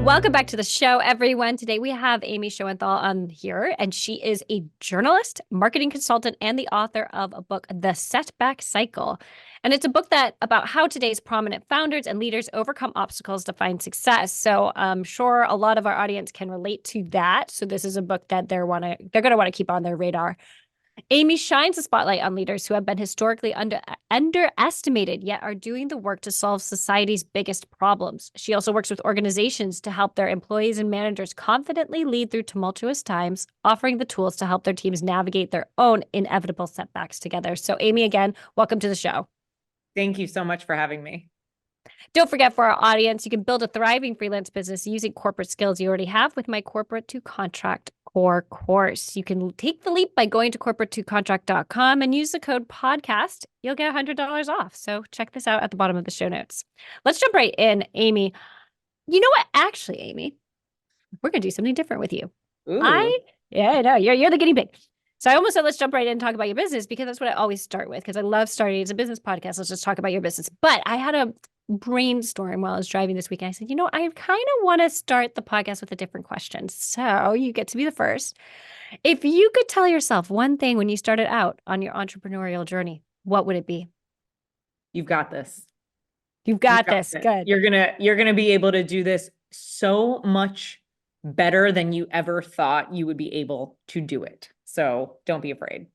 Welcome back to the show, everyone. Today we have Amy Shoenthal on here, and she is a journalist, marketing consultant, and the author of a book, The Setback Cycle. And it's a book about how today's prominent founders and leaders overcome obstacles to find success. So I'm sure a lot of our audience can relate to that. So this is a book that they're going to want to keep on their radar. Amy shines a spotlight on leaders who have been historically underestimated, yet are doing the work to solve society's biggest problems. She also works with organizations to help their employees and managers confidently lead through tumultuous times, offering the tools to help their teams navigate their own inevitable setbacks together. So, Amy, again, welcome to the show. Thank you so much for having me. Don't forget, for our audience, you can build a thriving freelance business using corporate skills you already have with my Corporate to Contract Core course. You can take the leap by going to corporate2contract.com and use the code podcast. You'll get $100 off. So check this out at the bottom of the show notes. Let's jump right in, Amy. You know what? Actually, Amy, we're going to do something different with you. Ooh. I know. You're the guinea pig. So I almost said, let's jump right in and talk about your business, because that's what I always start with, because I love starting. It's a business podcast. Let's just talk about your business. But I had a brainstorm while I was driving this weekend. I said, I kind of want to start the podcast with a different question. So you get to be the first. If you could tell yourself one thing when you started out on your entrepreneurial journey, what would it be? You've got this. You've got this. Good. You're gonna be able to do this so much better than you ever thought you would be able to do it. So don't be afraid.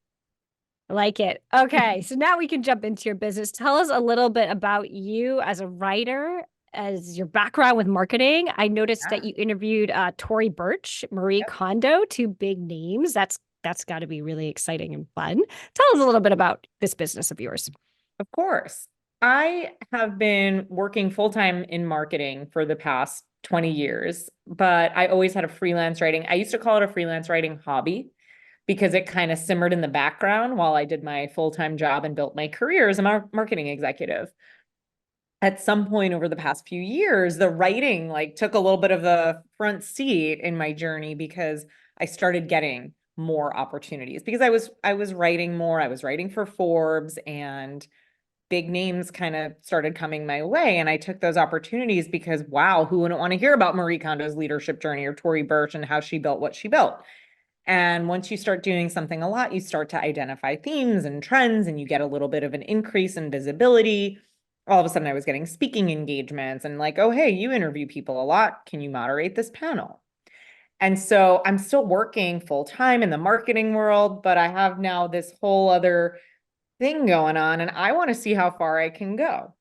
I like it. Okay. So now we can jump into your business. Tell us a little bit about you as a writer, as your background with marketing. I noticed that you interviewed Tory Burch, Marie Kondo, two big names. That's got to be really exciting and fun. Tell us a little bit about this business of yours. Of course. I have been working full-time in marketing for the past 20 years, but I always had a freelance writing. I used to call it a freelance writing hobby, because it kind of simmered in the background while I did my full-time job and built my career as a marketing executive. At some point over the past few years, the writing took a little bit of a front seat in my journey, because I started getting more opportunities, because I was writing more. I was writing for Forbes, and big names kind of started coming my way. And I took those opportunities because, wow, who wouldn't want to hear about Marie Kondo's leadership journey, or Tory Burch and how she built what she built? And once you start doing something a lot, you start to identify themes and trends, and you get a little bit of an increase in visibility. All of a sudden, I was getting speaking engagements and oh, hey, you interview people a lot. Can you moderate this panel? And so I'm still working full time in the marketing world, but I have now this whole other thing going on, and I want to see how far I can go.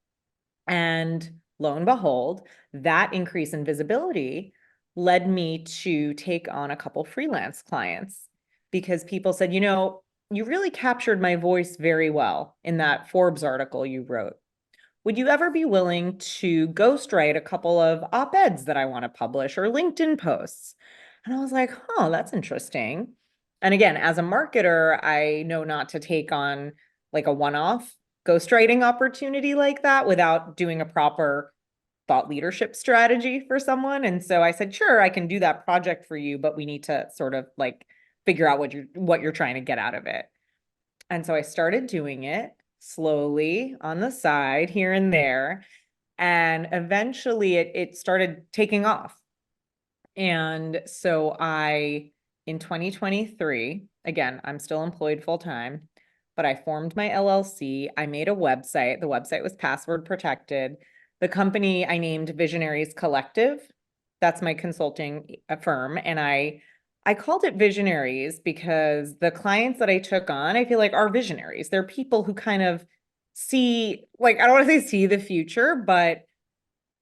And lo and behold, that increase in visibility led me to take on a couple freelance clients, because people said, you really captured my voice very well in that Forbes article you wrote. Would you ever be willing to ghostwrite a couple of op-eds that I want to publish, or LinkedIn posts? And I was like, that's interesting. And again, as a marketer, I know not to take on a one-off ghostwriting opportunity like that without doing a proper thought leadership strategy for someone. And so I said, sure, I can do that project for you, but we need to sort of figure out what you're trying to get out of it. And so I started doing it slowly on the side here and there. And eventually it started taking off. And so in 2023, again, I'm still employed full time, but I formed my LLC. I made a website. The website was password protected. The company I named Visionaries Collective. That's my consulting firm. And I called it Visionaries because the clients that I took on, I feel like, are visionaries. They're people who kind of see, I don't want to say see the future, but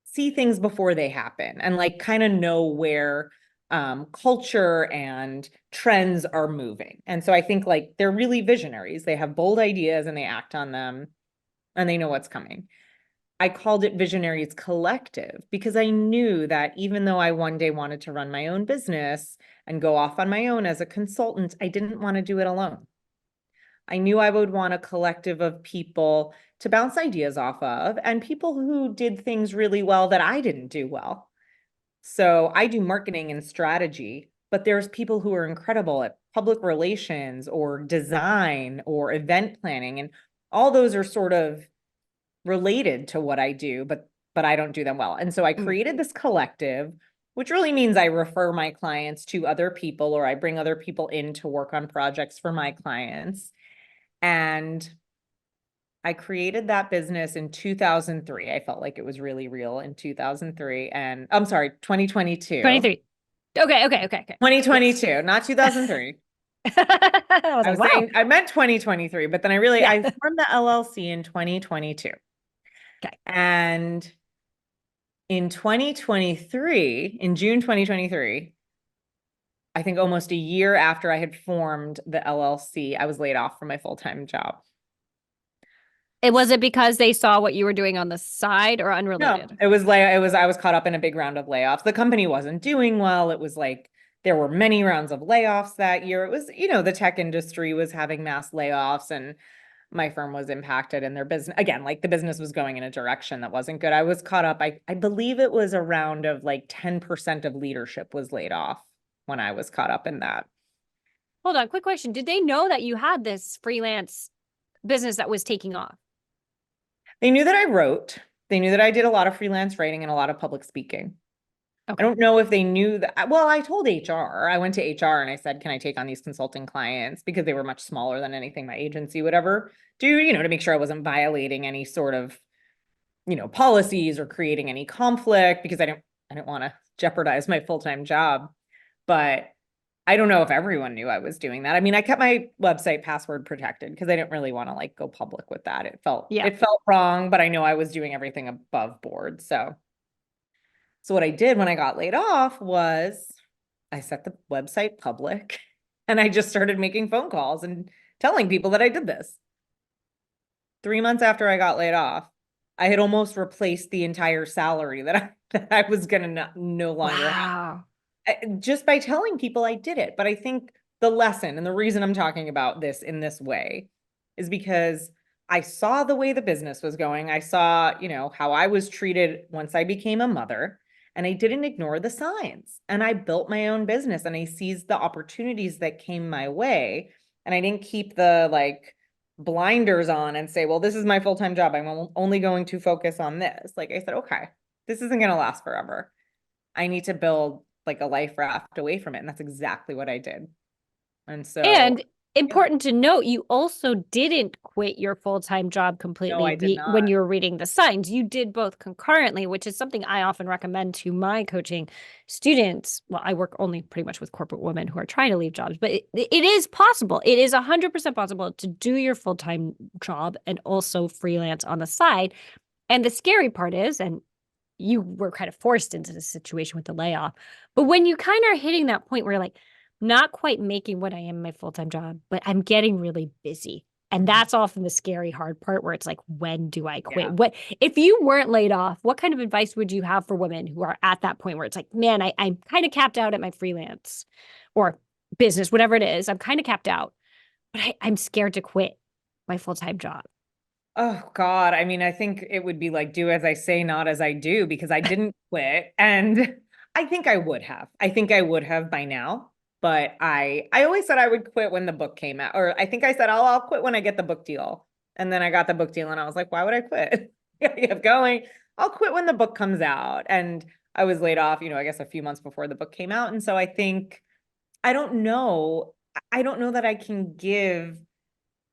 see things before they happen, and kind of know where culture and trends are moving. And so I think they're really visionaries. They have bold ideas and they act on them, and they know what's coming. I called it Visionaries Collective because I knew that even though I one day wanted to run my own business and go off on my own as a consultant, I didn't want to do it alone. I knew I would want a collective of people to bounce ideas off of, and people who did things really well that I didn't do well. So I do marketing and strategy, but there's people who are incredible at public relations or design or event planning. And all those are sort of related to what I do, but I don't do them well. And so I created this collective, which really means I refer my clients to other people, or I bring other people in to work on projects for my clients. And I created that business in 2003. I felt like it was really real in 2003. And I'm sorry, 2022. 23. Okay. 2022, Yes. not 2003. I was I like, was wow. saying I meant 2023, but then Yeah. I formed the LLC in 2022. Okay. And in 2023, in June 2023, I think almost a year after I had formed the LLC, I was laid off from my full-time job. Was it because they saw what you were doing on the side or No, unrelated? I was caught up in a big round of layoffs. The company wasn't doing well. It was like there were many rounds of layoffs that year. It was, the tech industry was having mass layoffs, and my firm was impacted in their business. Again, like the business was going in a direction that wasn't good. I was caught up. I believe it was a round of like 10% of leadership was laid off when I was caught up in that. Hold on, quick question. Did they know that you had this freelance business that was taking off? They knew that I wrote. They knew that I did a lot of freelance writing and a lot of public speaking. I Okay. don't know if they knew that. Well, I told HR. I went to HR and I said, can I take on these consulting clients? Because they were much smaller than anything my agency would ever do, to make sure I wasn't violating any sort of, policies or creating any conflict, because I didn't want to jeopardize my full-time job. But I don't know if everyone knew I was doing that. I mean, I kept my website password protected because I didn't really want to like go public with that. Yeah. It felt wrong, but I know I was doing everything above board. So what I did when I got laid off was I set the website public and I just started making phone calls and telling people that I did this. 3 months after I got laid off, I had almost replaced the entire salary that I was going to no longer have, Wow. just by telling people I did it. But I think the lesson and the reason I'm talking about this in this way is because I saw the way the business was going. I saw, how I was treated once I became a mother, and I didn't ignore the signs. And I built my own business and I seized the opportunities that came my way. And I didn't keep the like blinders on and say, well, this is my full-time job. I'm only going to focus on this. Like I said, okay, this isn't going to last forever. I need to build like a life raft away from it. And that's exactly what I did. And so, And yeah, important to note, you also didn't quit your full-time job no, completely I did when not. you were reading the signs. You did both concurrently, which is something I often recommend to my coaching students. Well, I work only pretty much with corporate women who are trying to leave jobs, but it is possible. It is 100% possible to do your full-time job and also freelance on the side. And the scary part is, and you were kind of forced into this situation with the layoff. But when you kind of are hitting that point where you're like, not quite making what I am in my full-time job, but I'm getting really busy. And Mhm. that's often the scary hard part where it's like, when do I quit? Yeah. What if you weren't laid off, what kind of advice would you have for women who are at that point where it's like, man, I'm kind of capped out at my freelance or business, whatever it is. I'm kind of capped out, but I'm scared to quit my full-time job. Oh God. I mean, I think it would be like do as I say, not as I do, because I didn't quit. And I think I would have. I think I would have by now. But I always said I would quit when the book came out. Or I think I said I'll quit when I get the book deal. And then I got the book deal and I was like, why would I quit? I kept going. I'll quit when the book comes out. And I was laid off, I guess a few months before the book came out. And so I think I don't know. I don't know that I can give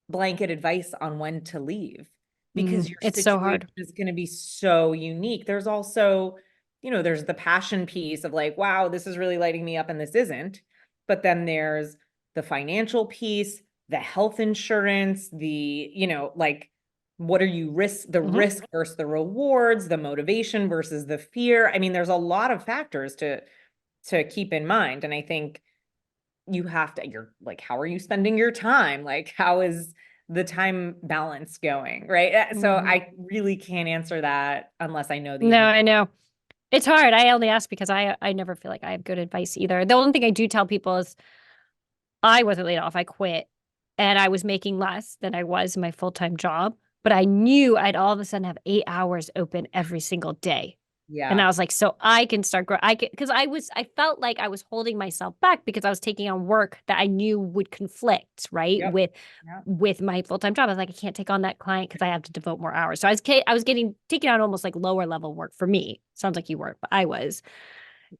blanket advice on when to leave, because your It's so situation hard. is going to be so unique. There's also, there's the passion piece of like, wow, this is really lighting me up and this isn't. But then there's the financial piece, the health insurance, like what are you the Mhm. risk versus the rewards, the motivation versus the fear. I mean, there's a lot of factors to keep in mind. And I think you're like, how are you spending your time? Like, how is the time balance going? Right. So Mhm. I really can't answer that unless I know the No, answer. I know. It's hard. I only ask because I never feel like I have good advice either. The only thing I do tell people is I wasn't laid off. I quit and I was making less than I was in my full-time job, but I knew I'd all of a sudden have 8 hours open every single day. And I Yeah. was like, so I can start growing. Because I felt like I was holding myself back because I was taking on work that I knew would conflict, right, Yep. with Yep. my full-time job. I was like, I can't take on that client because I have to devote more hours. So I was getting taking on almost like lower level work for me. Sounds like you weren't, but I was.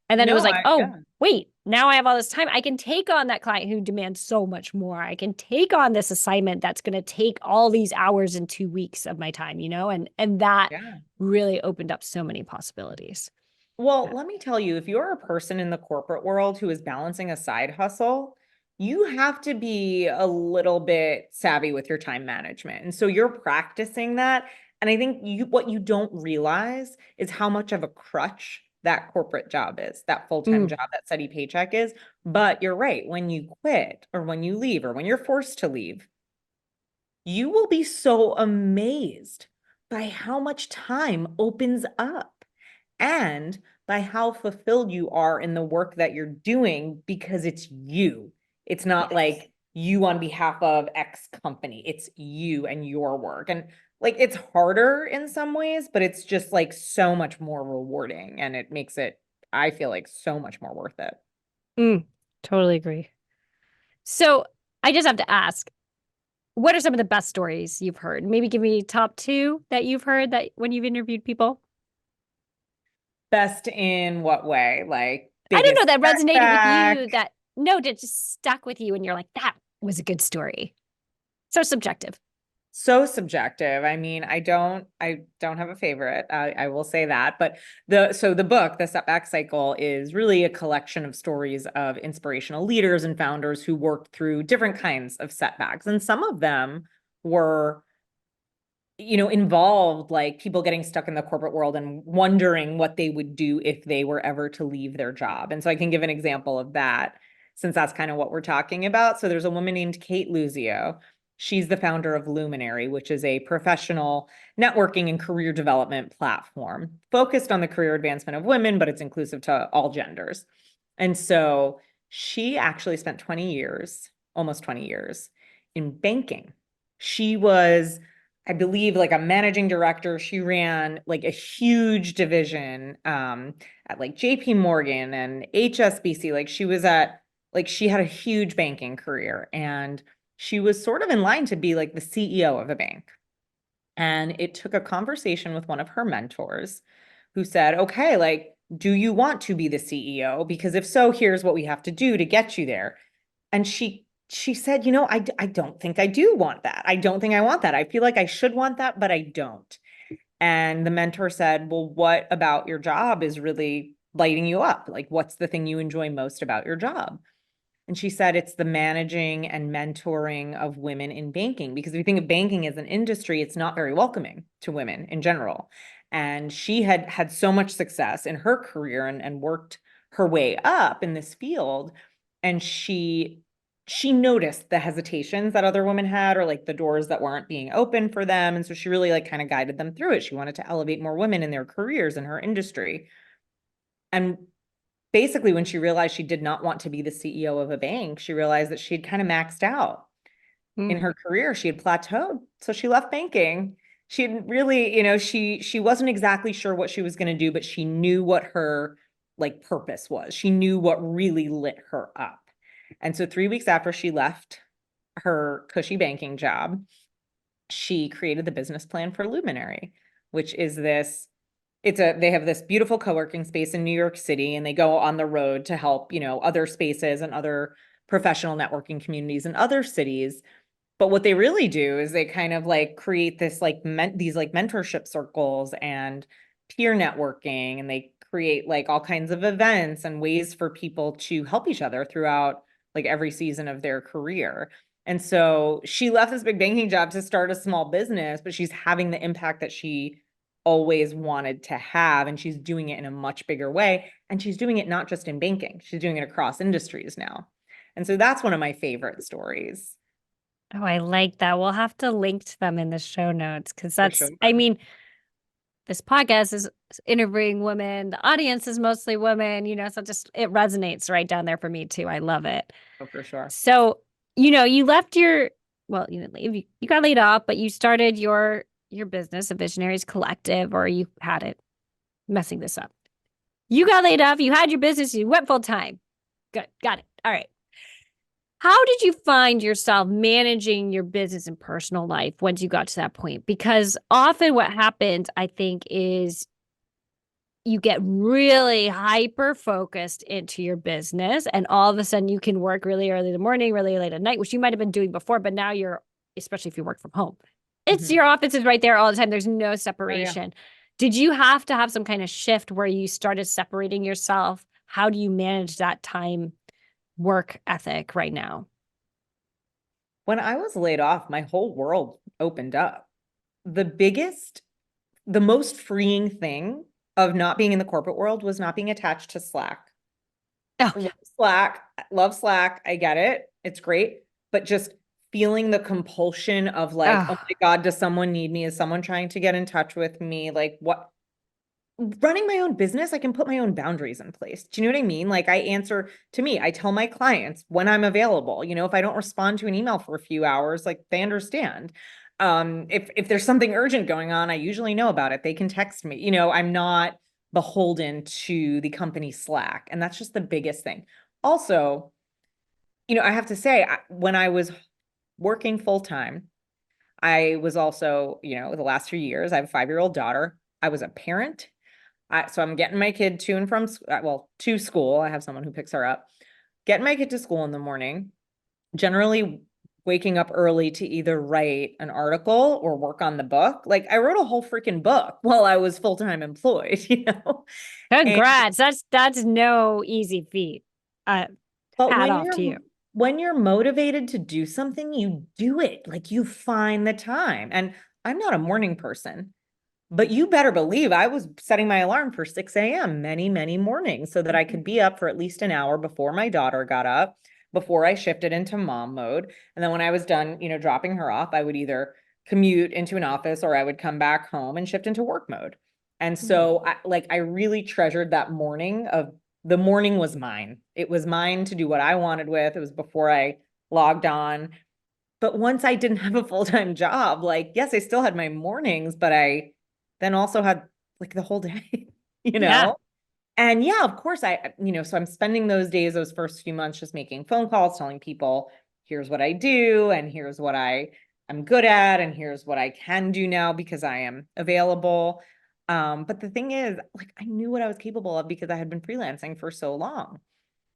And then it was No, like, yeah. oh, wait, now I have all this time. I can take on that client who demands so much more. I can take on this assignment that's going to take all these hours in 2 weeks of my time, and that Yeah. really opened up so many possibilities. Well, let me tell you, if you're a person in the corporate world who is balancing a side hustle, you have to be a little bit savvy with your time management. And so you're practicing that. And I think what you don't realize is how much of a crutch that corporate job is, that full-time Mm, job, that steady paycheck is. But you're right, when you quit or when you leave or when you're forced to leave, you will be so amazed by how much time opens up and by how fulfilled you are in the work that you're doing because it's you. It's not yes. like you on behalf of X company, it's you and your work. And like it's harder in some ways, but it's just like so much more rewarding and it makes it, I feel like, so much more worth it. Mm, totally agree. So I just have to ask, what are some of the best stories you've heard? Maybe give me top two that you've heard that when you've interviewed people. Best in what way? Like I don't biggest know that resonated with you setback? that no, that just stuck with you and you're like, that was a good story. So subjective. So subjective. I mean, I don't have a favorite. I will say that. But the book, The Setback Cycle, is really a collection of stories of inspirational leaders and founders who worked through different kinds of setbacks. And some of them were, involved like people getting stuck in the corporate world and wondering what they would do if they were ever to leave their job. And so I can give an example of that since that's kind of what we're talking about. So there's a woman named Kate Luzio. She's the founder of Luminary, which is a professional networking and career development platform focused on the career advancement of women, but it's inclusive to all genders. And so she actually spent 20 years, almost 20 years, in banking. She was, I believe, like a managing director. She ran like a huge division at like JP Morgan and HSBC. Like she had a huge banking career and she was sort of in line to be like the CEO of a bank. And it took a conversation with one of her mentors who said, okay, like, do you want to be the CEO? Because if so, here's what we have to do to get you there. And she said, I don't think I do want that. I don't think I want that. I feel like I should want that, but I don't. And the mentor said, well, what about your job is really lighting you up? Like, what's the thing you enjoy most about your job? And she said it's the managing and mentoring of women in banking, because if you think of banking as an industry, it's not very welcoming to women in general. And she had had so much success in her career and worked her way up in this field. And she noticed the hesitations that other women had, or like the doors that weren't being open for them. And so she really like kind of guided them through it. She wanted to elevate more women in their careers in her industry. And basically, when she realized she did not want to be the CEO of a bank, she realized that she had kind of maxed out in Mm. her career. She had plateaued. So she left banking. She had really, she wasn't exactly sure what she was going to do, but she knew what her like purpose was. She knew what really lit her up. And so 3 weeks after she left her cushy banking job, she created the business plan for Luminary, which is this they have this beautiful co-working space in New York City, and they go on the road to help, other spaces and other professional networking communities in other cities. But what they really do is they kind of like create this like these like mentorship circles and peer networking, and they create like all kinds of events and ways for people to help each other throughout like every season of their career. And so she left this big banking job to start a small business, but she's having the impact that she always wanted to have, and she's doing it in a much bigger way. And she's doing it not just in banking, she's doing it across industries now. And so that's one of my favorite stories. Oh, I like that. We'll have to link to them in the show notes because For sure. I mean, this podcast is interviewing women. The audience is mostly women, so just it resonates right down there for me too. I love it. Oh, for sure. So, you left well, you didn't leave. You got laid off, but you started your business, a Visionaries Collective, or you had it messing this up. You got laid off, you had your business, you went full time. Good. Got it. All right. How did you find yourself managing your business and personal life once you got to that point? Because often what happens, I think, is you get really hyper focused into your business, and all of a sudden you can work really early in the morning, really late at night, which you might have been doing before, but now you're, especially if you work from home, it's Mhm. your office is right there all the time. There's no Oh yeah. separation. Did you have to have some kind of shift where you started separating yourself? How do you manage that time work ethic right now? When I was laid off, my whole world opened up. The biggest, the most freeing thing of not being in the corporate world was not being attached to Slack. Oh, Love Slack, love Slack. I get it. It's great. But just feeling the compulsion of like, oh oh, my God, does someone need me? Is someone trying to get in touch with me? Like, what? Running my own business, I can put my own boundaries in place. Do you know what I mean? Like, I answer to me, I tell my clients when I'm available. If I don't respond to an email for a few hours, like they understand. If there's something urgent going on, I usually know about it. They can text me. I'm not beholden to the company Slack. And that's just the biggest thing. Also, I have to say, when I was working full time, I was also, the last 2 years, I have a 5-year-old daughter. I was a parent. So I'm getting my kid to and from, well, to school. I have someone who picks her up. Getting my kid to school in the morning, generally waking up early to either write an article or work on the book. Like I wrote a whole freaking book while I was full-time employed, And congrats. That's no easy feat. Uh, but Hat when off you're to you. when you're motivated to do something, you do it. Like you find the time. And I'm not a morning person. But you better believe I was setting my alarm for 6 a.m. many, many mornings so that I could be up for at least an hour before my daughter got up, before I shifted into mom mode. And then when I was done, dropping her off, I would either commute into an office or I would come back home and shift into work mode. And so I really treasured that morning of the morning was mine. It was mine to do what I wanted with. It was before I logged on. But once I didn't have a full-time job, like, yes, I still had my mornings, but I then also had like the whole day, you Yeah. know? And yeah, of course, so I'm spending those days, those first few months just making phone calls, telling people, here's what I do, and here's what I'm good at, and here's what I can do now because I am available. But the thing is, like, I knew what I was capable of because I had been freelancing for so long.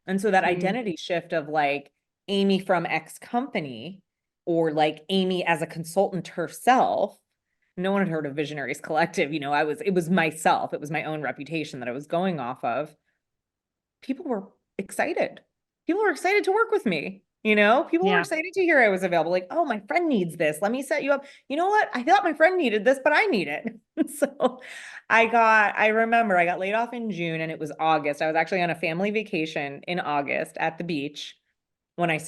And so that Mm. identity shift of like Amy from X company or like Amy as a consultant herself, no one had heard of Visionaries Collective. It was myself, it was my own reputation that I was going off of. People were excited. People were excited to work with me. People were Yeah. excited to hear I was available. Like, oh, my friend needs this. Let me set you up. You know what? I thought my friend needed this, but I need it. So I remember I got laid off in June and it was August. I was actually on a family vacation in August at the beach when I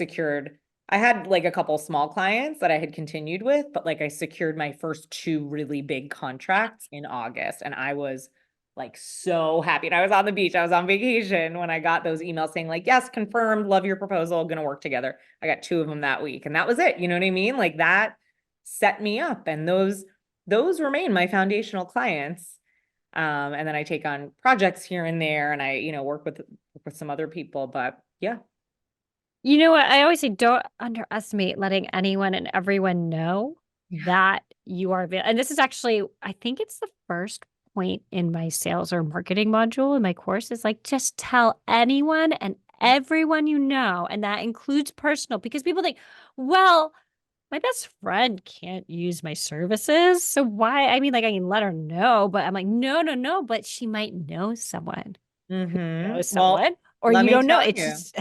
had like a couple small clients that I had continued with, but like I secured my first two really big contracts in August and I was like so happy. And I was on the beach, I was on vacation when I got those emails saying like, yes, confirmed, love your proposal, gonna work together. I got two of them that week and that was it. You know what I mean? Like that set me up and those remain my foundational clients. And then I take on projects here and there and I, work with some other people, but yeah. You know what? I always say don't underestimate letting anyone and everyone know that you are available. And this is actually, I think it's the first point in my sales or marketing module in my course is like just tell anyone and everyone you know. And that includes personal because people think, well, my best friend can't use my services. So why? I mean, like I can let her know, but I'm like, no, no, no, but she might know someone who knows Well, someone, or let you me don't know. tell It's you, just,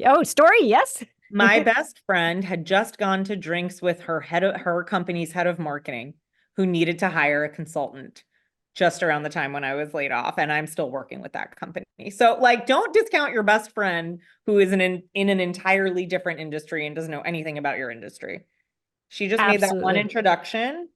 oh, story, yes. my best friend had just gone to drinks with her company's head of marketing, who needed to hire a consultant just around the time when I was laid off, and I'm still working with that company. So, like, don't discount your best friend who is in an entirely different industry and doesn't know anything about your industry. She just made that one Absolutely. introduction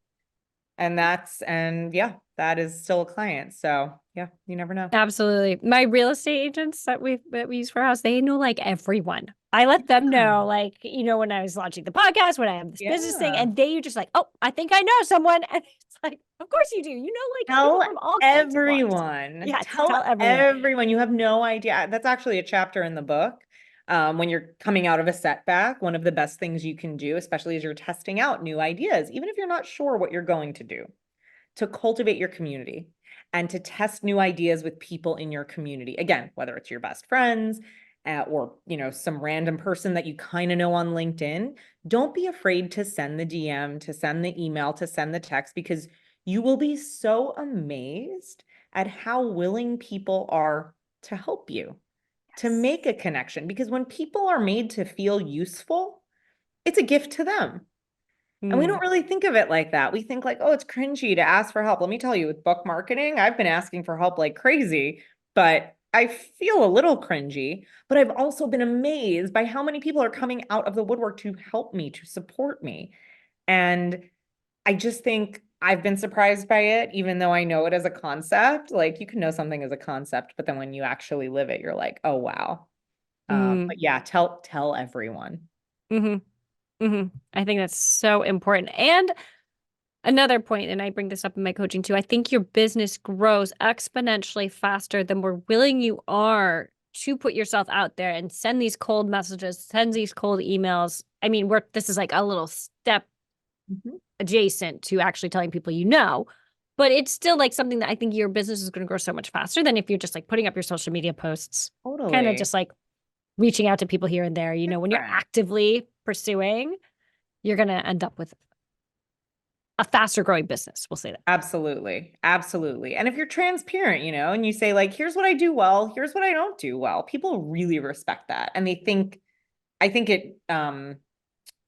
And yeah, that is still a client. So yeah, you never know. Absolutely. My real estate agents that we use for our house, they know like everyone. I let them Yeah. know, like, when I was launching the podcast, when I have this business thing, Yeah. and they are just like, oh, I think I know someone. And it's like, of course you do. You know, like people Tell from all kinds of walks. everyone. Yes, Tell tell everyone. everyone. You have no idea. That's actually a chapter in the book. When you're coming out of a setback, one of the best things you can do, especially as you're testing out new ideas, even if you're not sure what you're going to do, to cultivate your community and to test new ideas with people in your community. Again, whether it's your best friends, or some random person that you kind of know on LinkedIn, don't be afraid to send the DM, to send the email, to send the text, because you will be so amazed at how willing people are to help you, to Yes. make a connection. Because when people are made to feel useful, it's a gift to them. And we Mm, don't really think of it like that. We think like, oh, it's cringy to ask for help. Let me tell you, with book marketing, I've been asking for help like crazy, but I feel a little cringy. But I've also been amazed by how many people are coming out of the woodwork to help me, to support me. And I just think I've been surprised by it, even though I know it as a concept. Like you can know something as a concept, but then when you actually live it, you're like, oh wow. mm, But yeah, tell everyone. hmm I think that's so important. And another point, and I bring this up in my coaching too, I think your business grows exponentially faster the more willing you are to put yourself out there and send these cold messages, send these cold emails. I mean, this is like a little step Mhm. adjacent to actually telling people but it's still like something that I think your business is going to grow so much faster than if you're just like putting up your social media posts, kind of Totally just like reaching out to people here and there. When you're different. actively pursuing, you're going to end up with a faster growing business. We'll say that. Absolutely. Absolutely. And if you're transparent, and you say, like, here's what I do well, here's what I don't do well, people really respect that. And I think it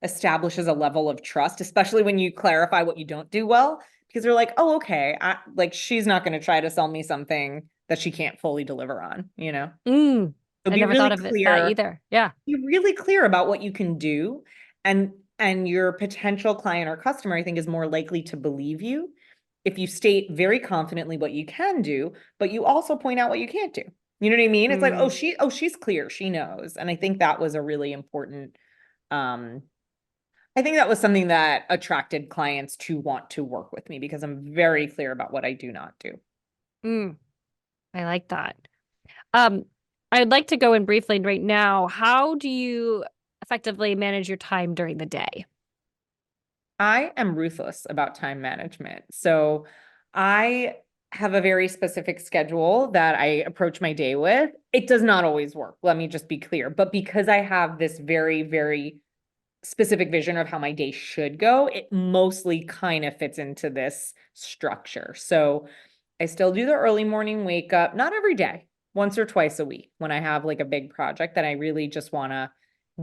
establishes a level of trust, especially when you clarify what you don't do well, because they're like, oh, okay. Like, she's not going to try to sell me something that she can't fully deliver on. Mm, So I be never really thought of it that clear either. Yeah. be really clear about what you can do, and your potential client or customer, I think, is more likely to believe you if you state very confidently what you can do, but you also point out what you can't do. You know what I mean? It's like, Mm, she's clear, she knows. And I think that was a really important, um I think that was something that attracted clients to want to work with me, because I'm very clear about what I do not do. mm, I like that. Um, I'd like to go in briefly right now. How do you effectively manage your time during the day? I am ruthless about time management. So I have a very specific schedule that I approach my day with. It does not always work. Let me just be clear. But because I have this very, very specific vision of how my day should go, it mostly kind of fits into this structure. So I still do the early morning wake up, not every day, once or twice a week when I have like a big project that I really just want to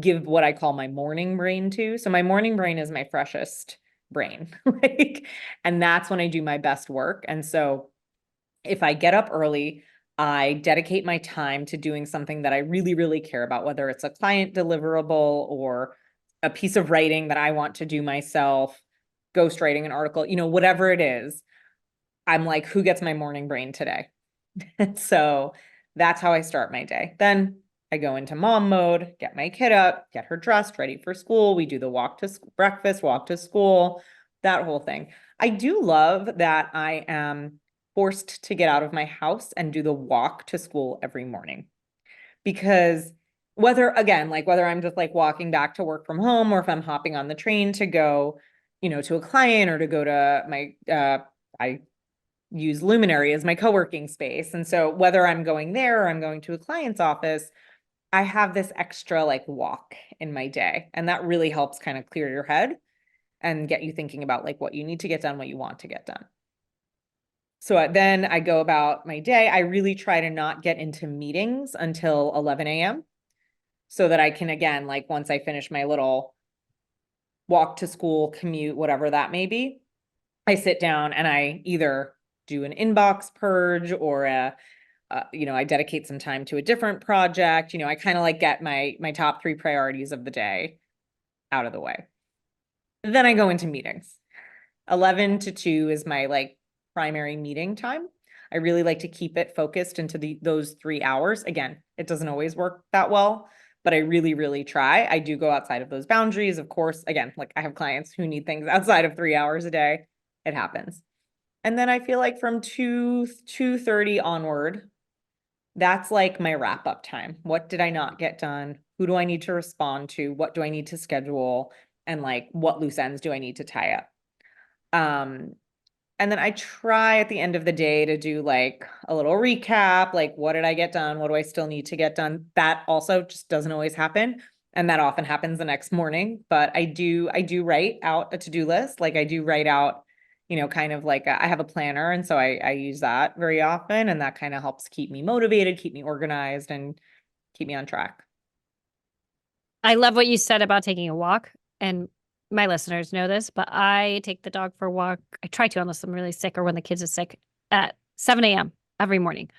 give what I call my morning brain to. So my morning brain is my freshest brain. Like, and that's when I do my best work. And so if I get up early, I dedicate my time to doing something that I really, really care about, whether it's a client deliverable or a piece of writing that I want to do myself, ghostwriting an article, whatever it is. I'm like, who gets my morning brain today? And so that's how I start my day. Then I go into mom mode, get my kid up, get her dressed, ready for school. We do the walk to breakfast, walk to school, that whole thing. I do love that I am forced to get out of my house and do the walk to school every morning, because whether I'm just like walking back to work from home, or if I'm hopping on the train to go, to a client, or to go to my, I use Luminary as my co-working space. And so whether I'm going there or I'm going to a client's office, I have this extra like walk in my day. And that really helps kind of clear your head and get you thinking about like what you need to get done, what you want to get done. So then I go about my day. I really try to not get into meetings until 11 a.m. so that I can, again, like once I finish my little walk to school, commute, whatever that may be, I sit down and I either do an inbox purge, or I dedicate some time to a different project. I kind of like get my top three priorities of the day out of the way. Then I go into meetings. 11 to 2 is my like primary meeting time. I really like to keep it focused into those 3 hours. Again, it doesn't always work that well, but I really, really try. I do go outside of those boundaries. Of course, again, like I have clients who need things outside of 3 hours a day. It happens. And then I feel like from 2:30 onward, that's like my wrap up time. What did I not get done? Who do I need to respond to? What do I need to schedule? And like what loose ends do I need to tie up? Um, and then I try at the end of the day to do like a little recap, like what did I get done? What do I still need to get done? That also just doesn't always happen. And that often happens the next morning. But I do write out a to-do list. Like I do write out, kind of like I have a planner. And so I use that very often. And that kind of helps keep me motivated, keep me organized, and keep me on track. I love what you said about taking a walk. And my listeners know this, but I take the dog for a walk. I try to, unless I'm really sick or when the kids are sick, at 7 a.m. every morning,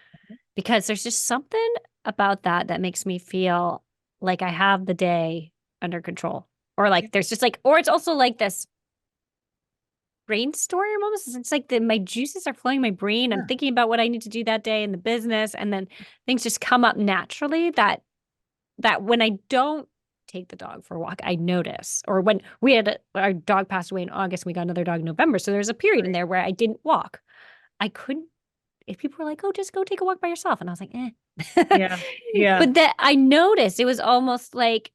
because there's just something about that that makes me feel like I have the day under control. Or like there's just like, or it's also like this brainstorm almost. It's like my juices are flowing in my brain. I'm thinking about what I need to do that day in the business. And then things just come up naturally that when I don't take the dog for a walk, I notice. Or when we had our dog passed away in August, and we got another dog in November. So there was a period in there where I didn't walk. I couldn't. If people were like, "Oh, just go take a walk by yourself," and I was like, "Eh." Yeah. Yeah. But that I noticed it was almost like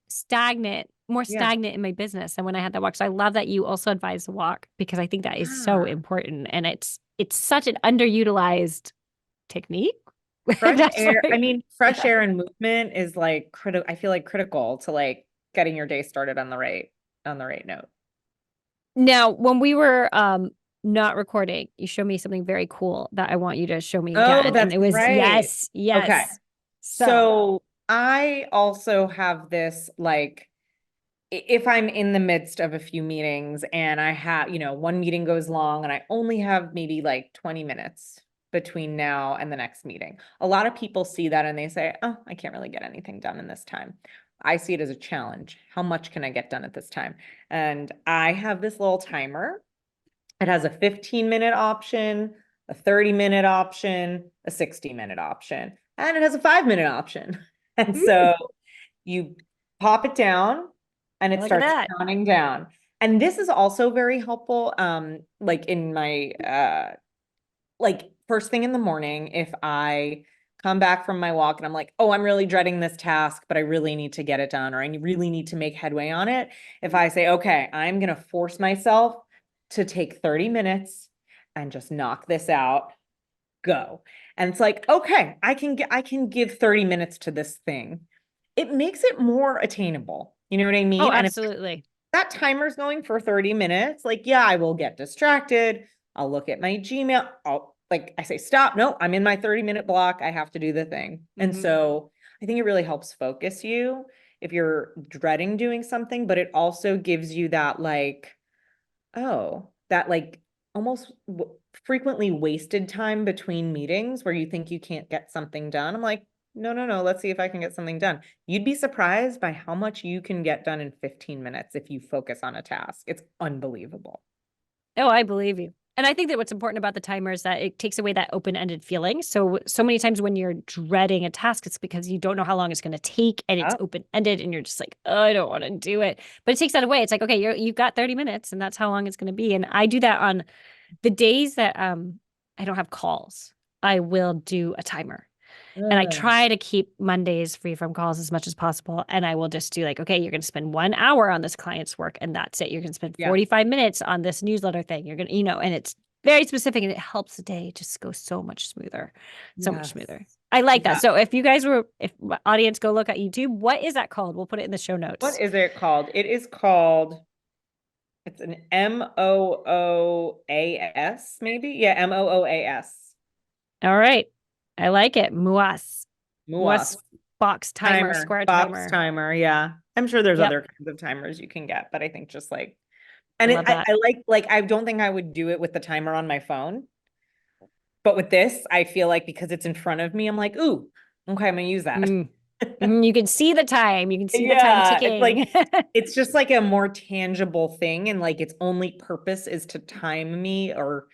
more Yeah. stagnant in my business than when I had that walk. So I love that you also advise the walk because I think that is so Yeah. important, and it's such an underutilized technique. Fresh That's air. I like, mean, fresh yeah. air and movement is like critical. I feel like critical to like getting your day started on the right note. Now, when we were not recording, you showed me something very cool that I want you to show me Oh, again. And that's it was right. yes, Okay. yes. So, So I also have this like if I'm in the midst of a few meetings and I have, one meeting goes long and I only have maybe like 20 minutes between now and the next meeting. A lot of people see that and they say, "Oh, I can't really get anything done in this time." I see it as a challenge. How much can I get done at this time? And I have this little timer. It has a 15-minute option, a 30-minute option, a 60-minute option, and it has a 5-minute option. And mm, so you pop it down and it look at starts that. counting down. And this is also very helpful. Like in my like first thing in the morning, if I come back from my walk and I'm like, oh, I'm really dreading this task, but I really need to get it done, or I really need to make headway on it. If I say, okay, I'm gonna force myself to take 30 minutes and just knock this out, go. And it's like, okay, I can give 30 minutes to this thing. It makes it more attainable. You know what I Oh, mean? And if absolutely. that timer's going for 30 minutes, like, yeah, I will get distracted. I'll look at my Gmail. I say, stop. No, I'm in my 30-minute block. I have to do the thing. And so I think it really helps focus you if you're dreading doing something, but it also gives you that like, oh, that like almost frequently wasted time between meetings where you think you can't get something done. I'm like, no, no, no, let's see if I can get something done. You'd be surprised by how much you can get done in 15 minutes if you focus on a task. It's unbelievable. Oh, I believe you. And I think that what's important about the timer is that it takes away that open-ended feeling. So many times when you're dreading a task, it's because you don't know how long it's going to take and it's Oh, open-ended and you're just like, oh, I don't want to do it. But it takes that away. It's like, okay, you've got 30 minutes and that's how long it's going to be. And I do that on the days that I don't have calls. I will do a timer. And I mm, try to keep Mondays free from calls as much as possible. And I will just do like, okay, you're going to spend 1 hour on this client's work and that's it. You're going to spend yeah, 45 minutes on this newsletter thing. You're going to, and it's very specific and it helps the day just go so much smoother, so much yes, smoother. I like that. yeah. So if my audience go look at YouTube, what is that called? We'll put it in the show What notes. is it called? It is called, it's an MOOAS, maybe? Yeah, MOOAS. All right. I like it. Muas. MOOAS. Muas box timer, Timer, square box timer. timer. Yeah. I'm sure there's Yep. other kinds of timers you can get, but I think just like, I and love that. I like, I don't think I would do it with the timer on my phone, but with this, I feel like because it's in front of me, I'm like, ooh, okay, I'm gonna use that. Mm. You can see the time. You can see the time Yeah, it's ticking. like it's just like a more tangible thing, and like its only purpose is to time me, or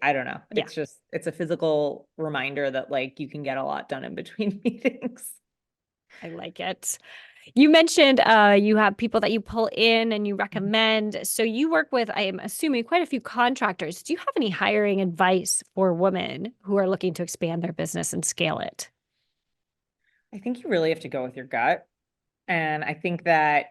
I don't know. Yeah, It's a physical reminder that like you can get a lot done in between meetings. I like it. You mentioned you have people that you pull in and you recommend. So you work with, I am assuming, quite a few contractors. Do you have any hiring advice for women who are looking to expand their business and scale it? I think you really have to go with your gut. And I think that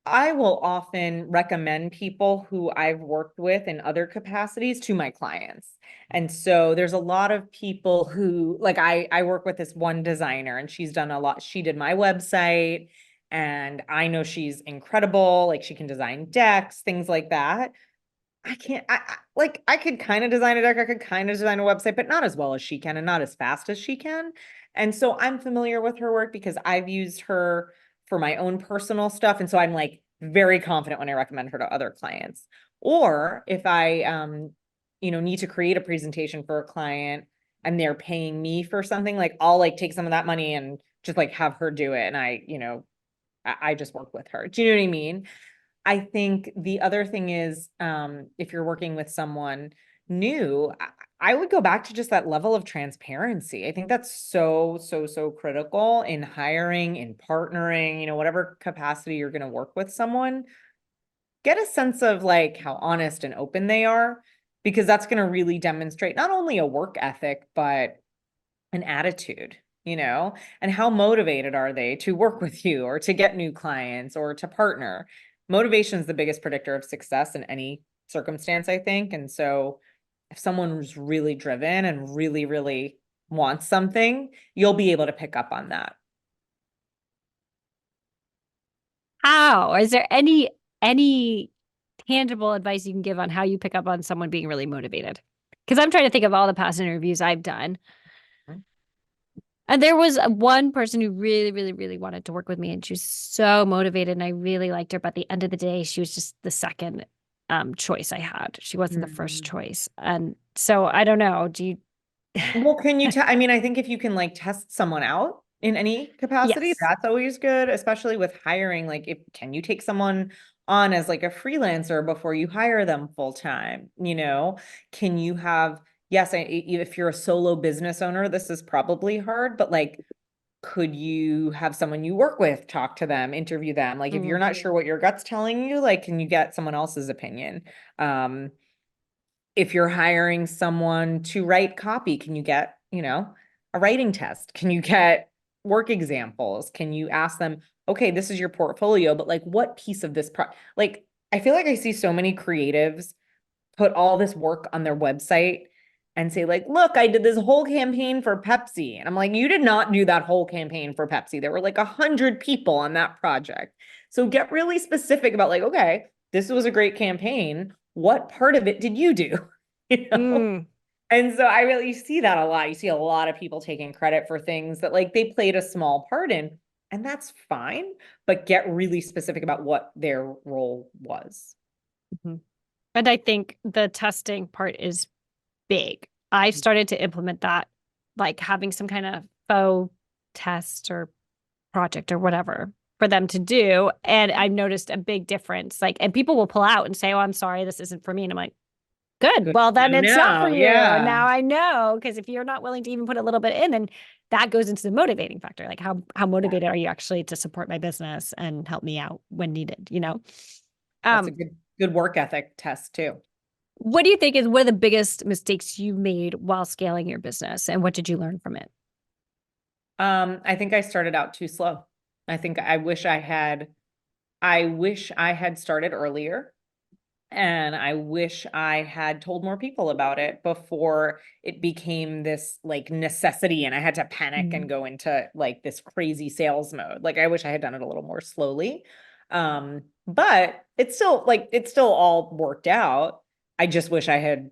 I will often recommend people who I've worked with in other capacities to my clients. And so there's a lot of people who, like, I work with this one designer and she's done a lot. She did my website and I know she's incredible. Like, she can design decks, things like that. I can't, like, I could kind of design a deck, I could kind of design a website, but not as well as she can and not as fast as she can. And so I'm familiar with her work because I've used her for my own personal stuff. And so I'm like very confident when I recommend her to other clients. Or if I, need to create a presentation for a client and they're paying me for something, like I'll like take some of that money and just like have her do it. And I just work with her. Do you know what I mean? I think the other thing is, if you're working with someone new, I would go back to just that level of transparency. I think that's so, so, so critical in hiring, in partnering, whatever capacity you're going to work with someone. Get a sense of like how honest and open they are, because that's going to really demonstrate not only a work ethic, but an attitude, and how motivated are they to work with you or to get new clients or to partner. Motivation is the biggest predictor of success in any circumstance, I think. And so if someone's really driven and really, really wants something, you'll be able to pick up on that. How? Is there any tangible advice you can give on how you pick up on someone being really motivated? Because I'm trying to think of all the past interviews I've done. And there was one person who really, really, really wanted to work with me, and she was so motivated, and I really liked her. But at the end of the day, she was just the second choice I had. She wasn't the first Mhm. choice. And so I don't know. Do you? Well, can you I mean, I think if you can like test someone out in any capacity, Yes. that's always good, especially with hiring. Like, if can you take someone on as like a freelancer before you hire them full time? Can you have, yes, if you're a solo business owner, this is probably hard, but like, could you have someone you work with talk to them, interview them? Like, if you're not sure what your gut's telling you, like, can you get someone else's opinion? Um, if you're hiring someone to write copy, can you get, a writing test? Can you get work examples? Can you ask them, okay, this is your portfolio, but like what piece of this like, I feel like I see so many creatives put all this work on their website and say like, look, I did this whole campaign for Pepsi. And I'm like, you did not do that whole campaign for Pepsi. There were like 100 people on that project. So get really specific about like, okay, this was a great campaign. What part of it did you do? You know? Mm, And so I really see that a lot. You see a lot of people taking credit for things that like they played a small part in, and that's fine, but get really specific about what their role was. mhm. And I think the testing part is big. I started to implement that, like having some kind of faux test or project or whatever for them to do. And I've noticed a big difference. Like, and people will pull out and say, "Oh, I'm sorry, this isn't for me." And I'm like, good. Good Well, to then it's not for know. you. Yeah. Now I know. Because if you're not willing to even put a little bit in, then that goes into the motivating factor. Like how Yeah. motivated are you actually to support my business and help me out when needed, you know? That's a Um, good work ethic test too. what do you think is one of the biggest mistakes you made while scaling your business, and what did you learn from it? I think I started out too slow. I think I wish I had started earlier, and I wish I had told more people about it before it became this like necessity and I had to panic and Mm. go into like this crazy sales mode. Like, I wish I had done it a little more slowly. But it's still all worked out. I just wish I had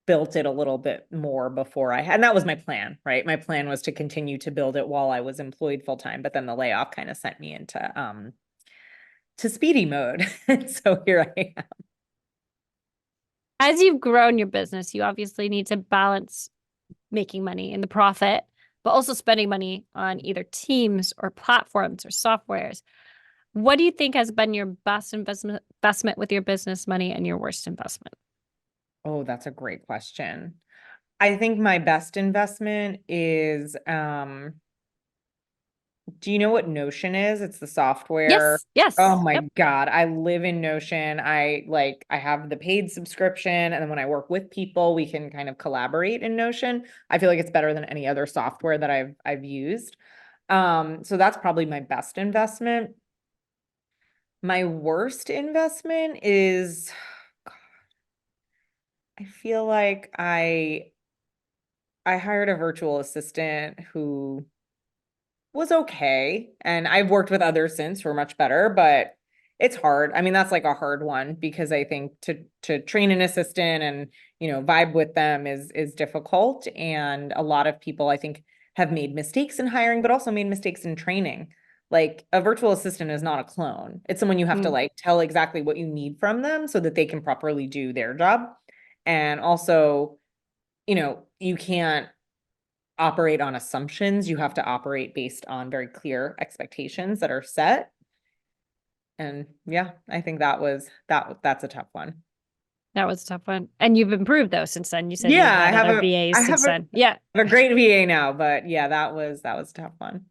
built it a little bit more before I had, and that was my plan, right? My plan was to continue to build it while I was employed full time, but then the layoff kind of sent me into to speedy mode. And so here I am. As you've grown your business, you obviously need to balance making money and the profit, but also spending money on either teams or platforms or softwares. What do you think has been your best investment with your business money and your worst investment? Oh, that's a great question. I think my best investment is, do you know what Notion is? It's the software. Yes, Oh yes. my Yep. God, I live in Notion. I have the paid subscription, and then when I work with people, we can kind of collaborate in Notion. I feel like it's better than any other software that I've used. So that's probably my best investment. My worst investment is, I feel like I hired a virtual assistant who was okay. And I've worked with others since who are much better, but it's hard. I mean, that's like a hard one because I think to train an assistant and, vibe with them is difficult. And a lot of people I think have made mistakes in hiring, but also made mistakes in training. Like a virtual assistant is not a clone. It's someone you have to Mm. like tell exactly what you need from them so that they can properly do their job. And also, you can't operate on assumptions. You have to operate based on very clear expectations that are set. And yeah, I think that's a tough one. That was a tough one. And you've improved though since then. You said Yeah, you've had other VAs I since have then. Yeah. a great VA now, but yeah, that was a tough one.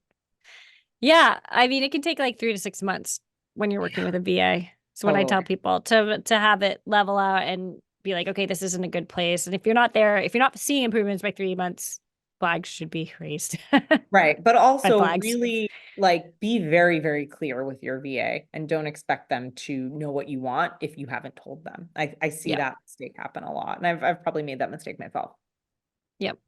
Yeah. I mean, it can take like 3 to 6 months when you're working with a VA. So when I tell Totally. people to have it level out and be like, okay, this isn't a good place. And if you're not there, if you're not seeing improvements by 3 months, flags should be raised. Right. But Red also flags. really like be very, very clear with your VA and don't expect them to know what you want if you haven't told them. I see Yeah. that mistake happen a lot. And I've probably made that mistake myself. Yep.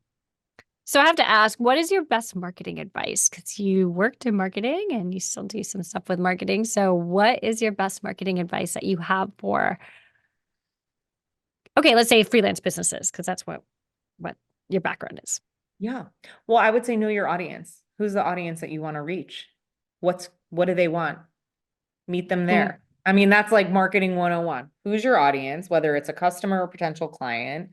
So I have to ask, what is your best marketing advice? Because you worked in marketing and you still do some stuff with marketing. So what is your best marketing advice that you have for, okay, let's say freelance businesses, because that's what your background is. Yeah. Well, I would say know your audience. Who's the audience that you want to reach? What do they want? Meet them Mm, there. I mean, that's like marketing 101. Who's your audience, whether it's a customer or potential client?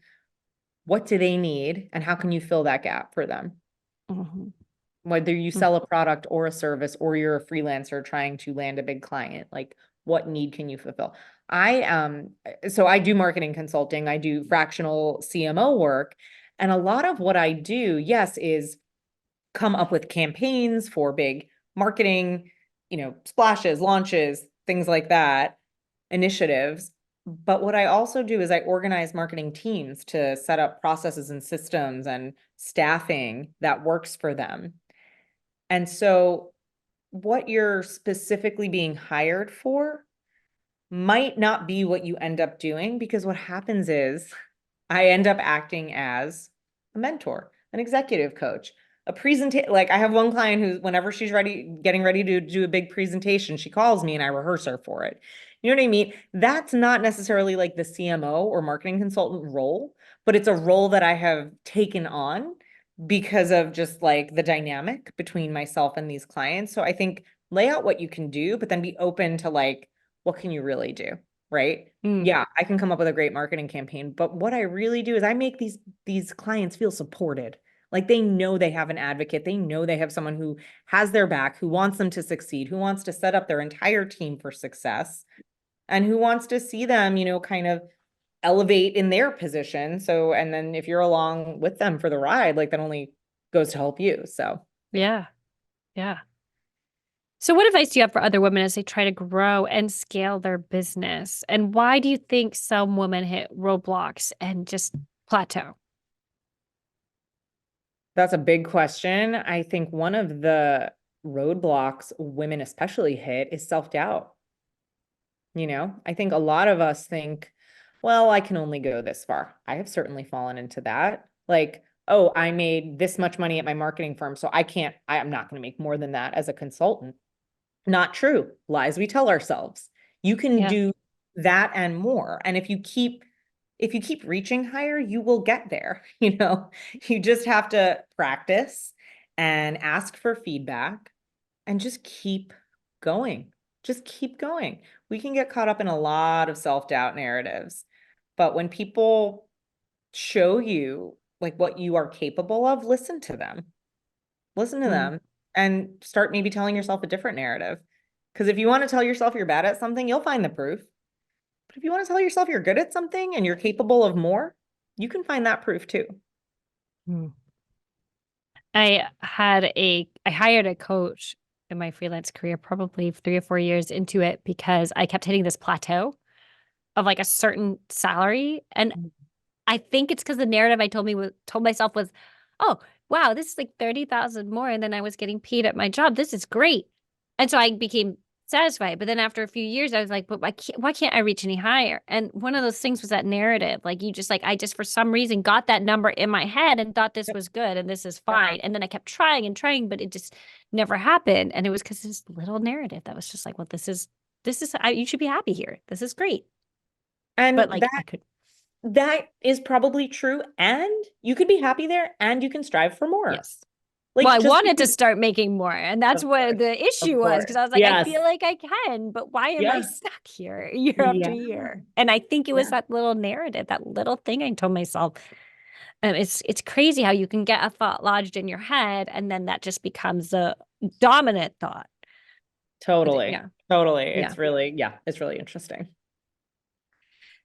What do they need? And how can you fill that gap for them? mhm, Whether you mm. sell a product or a service, or you're a freelancer trying to land a big client, like what need can you fulfill? So I do marketing consulting, I do fractional CMO work. And a lot of what I do, yes, is come up with campaigns for big marketing, splashes, launches, things like that, initiatives. But what I also do is I organize marketing teams to set up processes and systems and staffing that works for them. And so what you're specifically being hired for might not be what you end up doing, because what happens is I end up acting as a mentor, an executive coach, a presentation. Like I have one client who, whenever she's getting ready to do a big presentation, she calls me and I rehearse her for it. You know what I mean? That's not necessarily like the CMO or marketing consultant role, but it's a role that I have taken on because of just like the dynamic between myself and these clients. So I think lay out what you can do, but then be open to like, what can you really do? Right? Mm. Yeah, I can come up with a great marketing campaign, but what I really do is I make these clients feel supported. Like they know they have an advocate, they know they have someone who has their back, who wants them to succeed, who wants to set up their entire team for success, and who wants to see them, kind of elevate in their position. So, and then if you're along with them for the ride, like that only goes to help you. So, yeah. Yeah. Yeah. So what advice do you have for other women as they try to grow and scale their business? And why do you think some women hit roadblocks and just plateau? That's a big question. I think one of the roadblocks women especially hit is self-doubt. I think a lot of us think, well, I can only go this far. I have certainly fallen into that. Like, oh, I made this much money at my marketing firm, so I'm not going to make more than that as a consultant. Not true. Lies we tell ourselves. You can Yeah. do that and more. And if you keep reaching higher, you will get there. You just have to practice and ask for feedback and just keep going. Just keep going. We can get caught up in a lot of self-doubt narratives, but when people show you like what you are capable of, listen to them. Listen to Mm. them and start maybe telling yourself a different narrative. Because if you want to tell yourself you're bad at something, you'll find the proof. But if you want to tell yourself you're good at something and you're capable of more, you can find that proof too. Mm. I hired a coach in my freelance career, probably 3 or 4 years into it, because I kept hitting this plateau of like a certain salary. And I think it's because the narrative I told myself was, oh, wow, this is like 30,000 more than I was getting paid at my job. This is great. And so I became satisfied. But then after a few years, I was like, but why can't I reach any higher? And one of those things was that narrative. Like you just like, I just for some reason got that number in my head and thought this Yep. was good and this is Yep. fine. And then I kept trying and trying, but it just never happened. And it was because this little narrative that was just like, well, you should be happy here. This is great. But And like I could, that is probably true. And you could be happy there and you can strive for more. yes. Well, Like I just wanted to because, start making more, and that's of what course, the of issue was course. because I was like, I Yes. feel like I can, but why am I Yeah. stuck here year after Yeah. year? And I think it was Yeah. that little narrative, that little thing I told myself. And it's crazy how you can get a thought lodged in your head, and then that just becomes a dominant thought. Totally. Yeah, Totally. yeah. It's really interesting.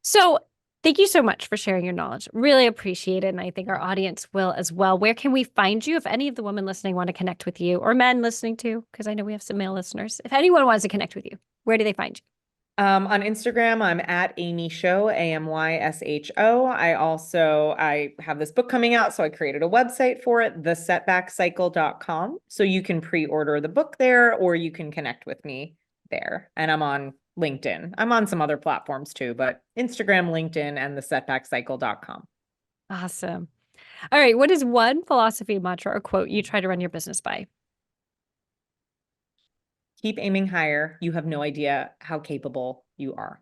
So thank you so much for sharing your knowledge. Really appreciate it. And I think our audience will as well. Where can we find you if any of the women listening want to connect with you or men listening too? Because I know we have some male listeners. If anyone wants to connect with you, where do they find you? On Instagram, I'm at Amy Show, AMYSHO. I have this book coming out, so I created a website for it, thesetbackcycle.com. So you can pre-order the book there or you can connect with me there. And I'm on LinkedIn. I'm on some other platforms too, but Instagram, LinkedIn, and thesetbackcycle.com. Awesome. All right. What is one philosophy, mantra, or quote you try to run your business by? Keep aiming higher. You have no idea how capable you are.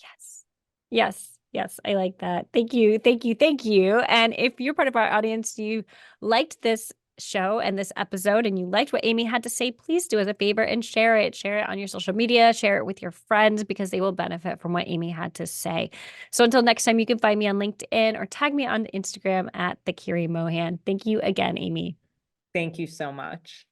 Yes. Yes. Yes. I like that. Thank you. Thank you. Thank you. And if you're part of our audience, you liked this show and this episode and you liked what Amy had to say, please do us a favor and share it. Share it on your social media, share it with your friends because they will benefit from what Amy had to say. So until next time, you can find me on LinkedIn or tag me on Instagram at the Kiri Mohan. Thank you again, Amy. Thank you so much.